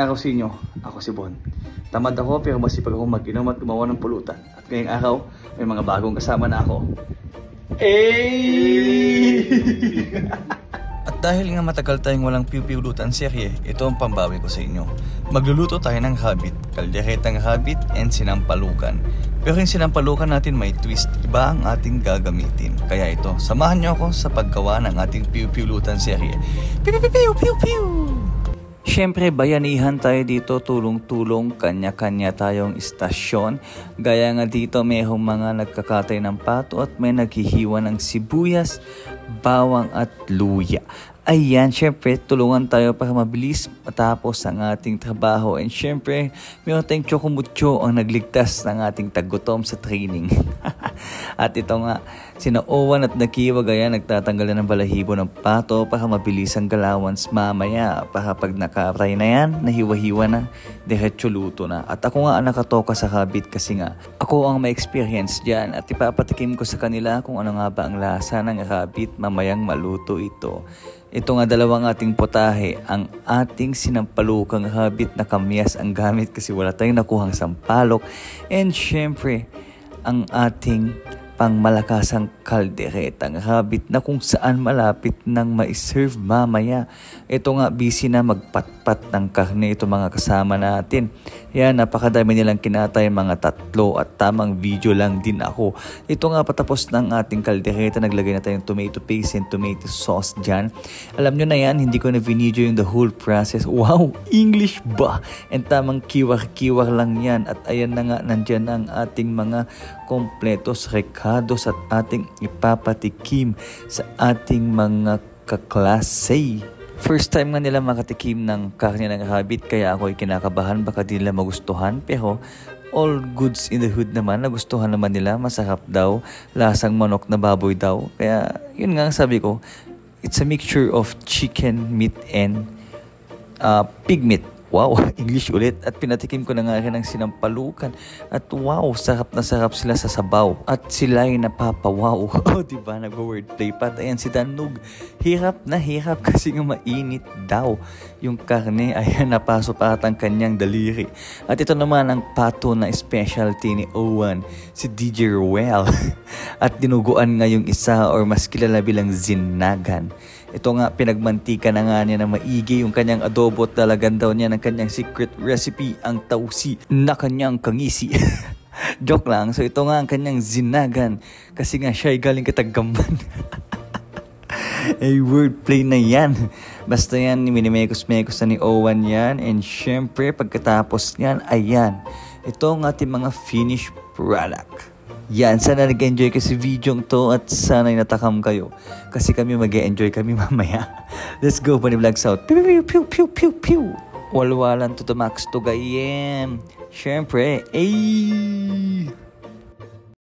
araw sa inyo, ako si Bon. Tamad ako pero masipag ako mag-inom at gumawa ng pulutan. At ngayong araw, may mga bagong kasama na ako. At dahil nga matagal tayong walang piw-piwlutan serye, ito ang pambawi ko sa inyo. Magluluto tayo ng habit, kalderetang habit, and sinampalukan. Pero yung sinampalukan natin may twist, iba ang ating gagamitin. Kaya ito, samahan nyo ako sa paggawa ng ating piw-piwlutan serye. Piw-piw-piw-piw-piw! Siyempre, bayanihan tayo dito, tulong-tulong, kanya-kanya tayong istasyon. Gaya nga dito, mayroong mga nagkakatay ng pato at may naghihiwa ng sibuyas, bawang at luya. Ayan, syempre, tulungan tayo para mabilis matapos ang ating trabaho. And syempre, mayroon tayong chokomutyo ang nagligtas ng ating tagutom sa training. At ito nga, sina Owen at Nakiwag, ayan, nagtatanggal na ng balahibo ng pato para mabilis ang galawans mamaya. Para pag naka-fry na yan, nahiwa-hiwa na, diretso luto na. At ako nga ang nakatoka sa habit kasi nga, ako ang may experience dyan. At ipapatikim ko sa kanila kung ano nga ba ang lasa ng habit mamayang maluto ito. Ito nga dalawang ating potahe, ang ating sinampalukang habit na kamyas ang gamit kasi wala tayong nakuhang sampalok. And syempre, ang ating pangmalakasang kalderetang habit na kung saan malapit nang ma-serve mamaya. Ito nga, busy na magpatpat ng karne ito mga kasama natin. Yan, napakadami nilang kinatay, mga 3 at tamang video lang din ako. Ito nga, patapos ng ating kaldereta, naglagay na tayong tomato paste and tomato sauce dyan. Alam nyo na yan, hindi ko na video yung the whole process. Wow, English ba? And tamang kiwar-kiwar lang yan. At ayan na nga, nandyan ang ating mga kompletos recados at ating ipapatikim sa ating mga kaklase. First time nga nila makatikim ng karne ng habit, kaya ako ay kinakabahan baka di nila magustuhan, pero all goods in the hood naman, nagustuhan naman nila, masarap daw, lasang manok na baboy daw. Kaya yun nga sabi ko, it's a mixture of chicken meat and pig meat. Wow, English ulit. At pinatikim ko na nga rin ang sinampalukan. At wow, sarap na sarap sila sa sabaw. At sila ay napapawaw. O diba, nag-wordplay pa. Ayan si Danog. Hirap na hirap kasi nga mainit daw. Yung karne, ayan, napaso pa at ang kanyang daliri. At ito naman ang pato na specialty ni Owen, si DJ Ruel. At dinuguan nga yung isa or mas kilala bilang zinagan. Ito nga, pinagmantika na nga niya na maigi yung kanyang adobo at dalagan daw niya ng kanyang secret recipe, ang tausi na kanyang kangisi. Joke lang. So ito nga ang kanyang zinagan kasi nga siya ay galing Kataggamban. Ay, wordplay na yan. Basta yan, minimekos-mekos na ni Owen yan. And syempre, pagkatapos yan, ayan. Ito ang ating mga finished product. Yan, sana nag-enjoy kayo sa video to at sana natakam kayo. Kasi kami mag-enjoy kami mamaya. Let's go, Bunny Vlogs out. Pew, pew, pew, pew, pew, pew. Walwalan to the max to gayem. Siyempre, ay!